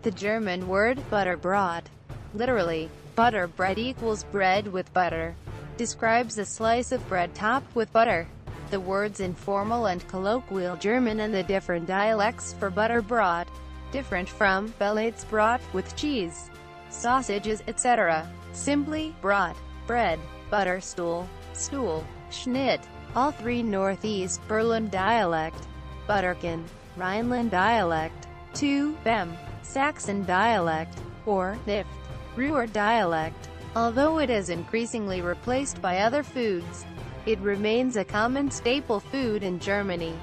The German word butterbrod, literally, butter bread equals bread with butter, describes a slice of bread topped with butter. The words in formal and colloquial German and the different dialects for butterbrod, different from belegtes Brot with cheese, sausages, etc. Simply, Brot, bread, Butterstulle, Stulle, Schnitte, all three Northeast Berlin dialect, Bütterken, Rheinland dialect, 2, Bemme, Saxon dialect, or Knifte, Ruhr dialect. Although it is increasingly replaced by other foods, it remains a common staple food in Germany.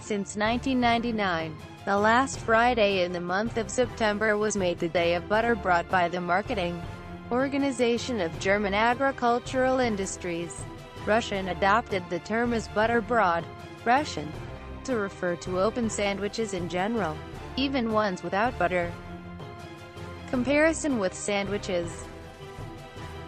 Since 1999, the last Friday in the month of September was made the Day of Butterbrot by the Marketing Organization of German Agricultural Industries. Russian adopted the term as butterbrod, Russian, to refer to open sandwiches in general, even ones without butter. Comparison with sandwiches.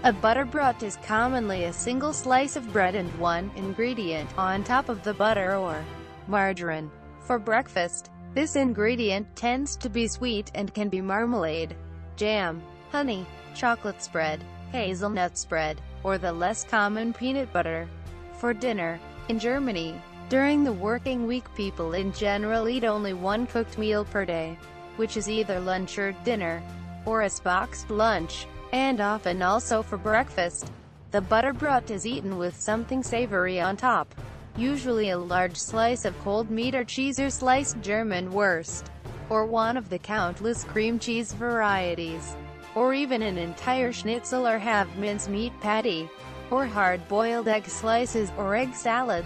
A butterbrot is commonly a single slice of bread and one ingredient on top of the butter or margarine. For breakfast, this ingredient tends to be sweet and can be marmalade, jam, honey, chocolate spread, hazelnut spread, or the less common peanut butter. For dinner, in Germany, during the working week people in general eat only one cooked meal per day, which is either lunch or dinner, or as boxed lunch, and often also for breakfast. The butterbrot is eaten with something savory on top, usually a large slice of cold meat or cheese or sliced German wurst, or one of the countless cream cheese varieties, or even an entire schnitzel or half mincemeat patty, or hard-boiled egg slices, or egg salad,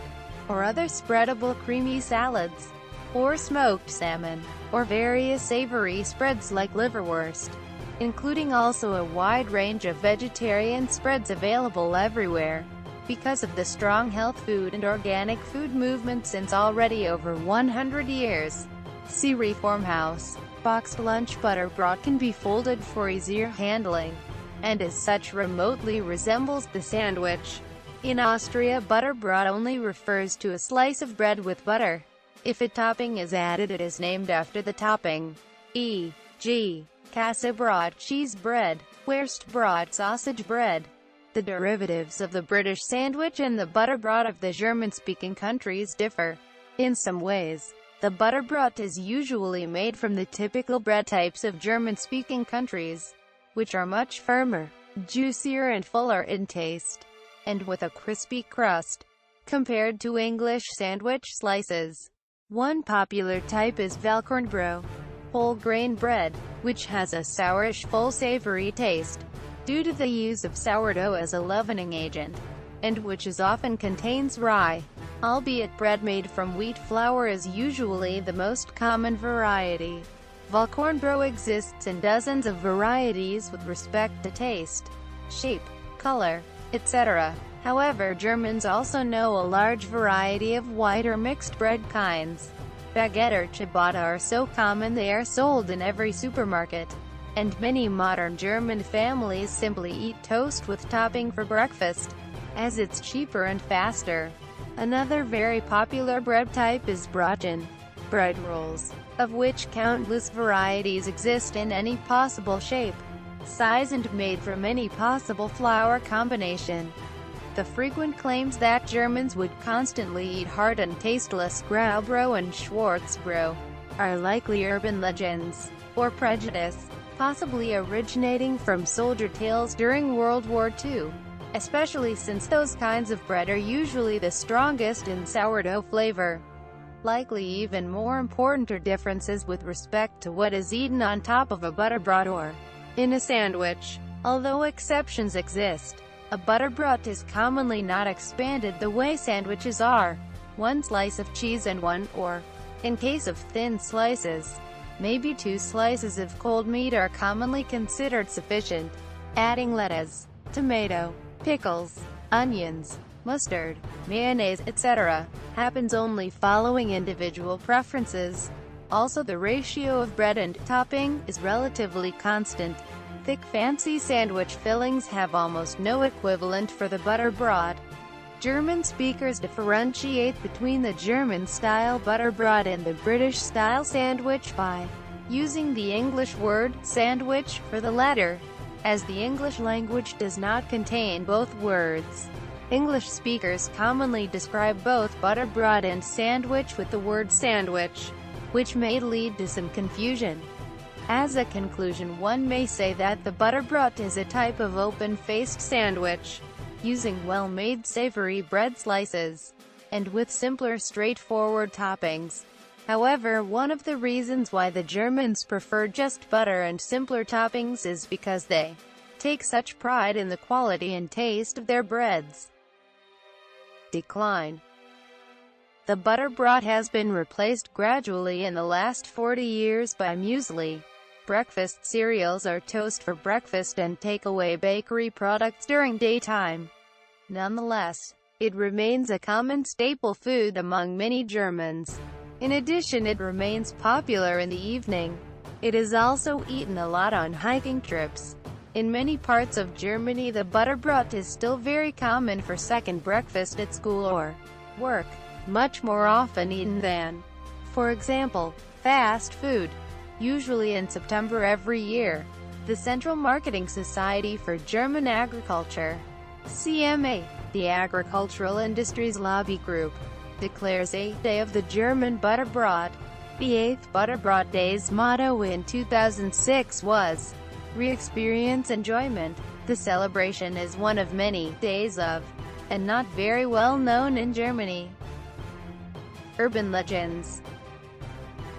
or other spreadable creamy salads, or smoked salmon, or various savory spreads like liverwurst, including also a wide range of vegetarian spreads available everywhere. Because of the strong health food and organic food movement since already over 100 years. See Reform House. Boxed lunch butterbrot can be folded for easier handling, and as such remotely resembles the sandwich. In Austria, butterbrot only refers to a slice of bread with butter. If a topping is added, it is named after the topping, e.g., Käsebrot cheese bread, Wurstbrot sausage bread. The derivatives of the British sandwich and the butterbrot of the German-speaking countries differ. In some ways, the butterbrot is usually made from the typical bread types of German-speaking countries, which are much firmer, juicier and fuller in taste, and with a crispy crust, compared to English sandwich slices. One popular type is Vollkornbrot, whole grain bread, which has a sourish, full savory taste, due to the use of sourdough as a leavening agent, and which often contains rye, albeit bread made from wheat flour is usually the most common variety. Vollkornbrot exists in dozens of varieties with respect to taste, shape, color, etc. However, Germans also know a large variety of white or mixed bread kinds. Baguette or ciabatta are so common they are sold in every supermarket, and many modern German families simply eat toast with topping for breakfast, as it's cheaper and faster. Another very popular bread type is Brötchen, bread rolls, of which countless varieties exist in any possible shape, size and made from any possible flour combination. The frequent claims that Germans would constantly eat hard and tasteless Graubrot and Schwarzbrot are likely urban legends, or prejudice, possibly originating from soldier tales during World War II, especially since those kinds of bread are usually the strongest in sourdough flavor. Likely even more important are differences with respect to what is eaten on top of a butterbrot or in a sandwich. Although exceptions exist, a butterbrot is commonly not expanded the way sandwiches are. One slice of cheese and one, or, in case of thin slices, maybe two slices of cold meat are commonly considered sufficient. Adding lettuce, tomato, pickles, onions, mustard, mayonnaise, etc. happens only following individual preferences. Also, the ratio of bread and topping is relatively constant. Thick fancy sandwich fillings have almost no equivalent for the butterbrot. German speakers differentiate between the German-style butterbrot and the British-style sandwich by using the English word sandwich for the latter, as the English language does not contain both words. English speakers commonly describe both butterbrod and sandwich with the word sandwich, which may lead to some confusion. As a conclusion, one may say that the butterbrot is a type of open-faced sandwich, using well-made savory bread slices, and with simpler straightforward toppings. However, one of the reasons why the Germans prefer just butter and simpler toppings is because they take such pride in the quality and taste of their breads. Decline. The butterbrot has been replaced gradually in the last 40 years by muesli. Breakfast cereals are toast for breakfast and takeaway bakery products during daytime. Nonetheless, it remains a common staple food among many Germans. In addition, it remains popular in the evening. It is also eaten a lot on hiking trips. In many parts of Germany, the butterbrot is still very common for second breakfast at school or work, much more often eaten than, for example, fast food. Usually in September every year, the Central Marketing Society for German Agriculture, CMA, the agricultural industries lobby group, declares a Day of the German Butterbrot. The 8th Butterbrot Day's motto in 2006 was, "Re-experience enjoyment." The celebration is one of many days of, and not very well known in Germany. Urban legends.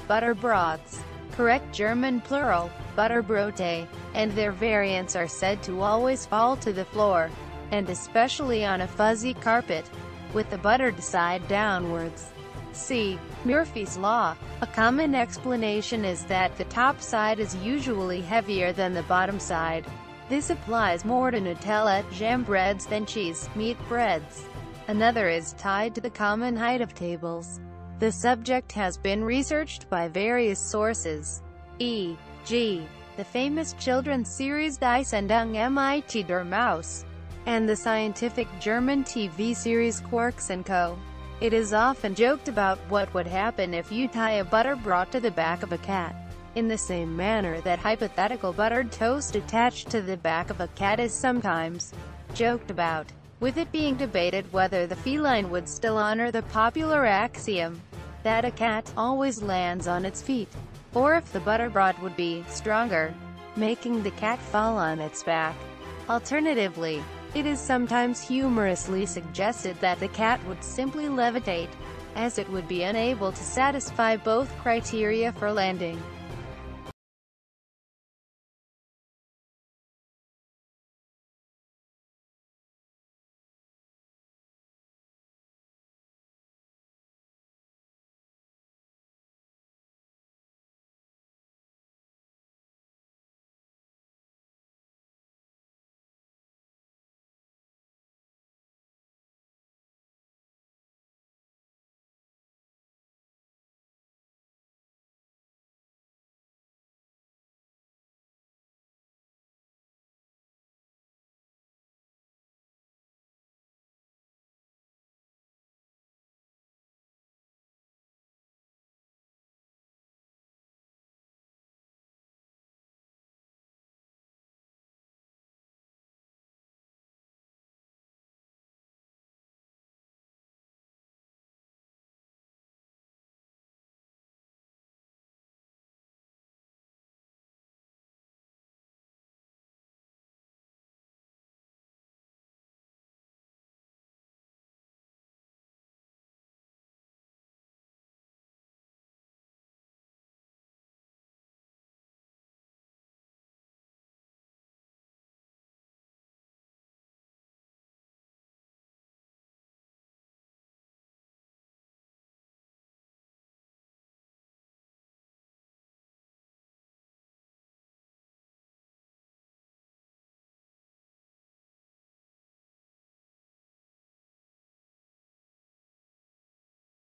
Butterbrots, correct German plural, Butterbrote, and their variants are said to always fall to the floor, and especially on a fuzzy carpet, with the buttered side downwards. See Murphy's Law. A common explanation is that the top side is usually heavier than the bottom side. This applies more to Nutella, jam breads than cheese, meat breads. Another is tied to the common height of tables. The subject has been researched by various sources, e.g., the famous children's series Die Sendung mit der Maus, and the scientific German TV series Quarks & Co. It is often joked about what would happen if you tie a butterbrot to the back of a cat, in the same manner that hypothetical buttered toast attached to the back of a cat is sometimes joked about, with it being debated whether the feline would still honor the popular axiom that a cat always lands on its feet, or if the butterbrot would be stronger, making the cat fall on its back. Alternatively, it is sometimes humorously suggested that the cat would simply levitate, as it would be unable to satisfy both criteria for landing.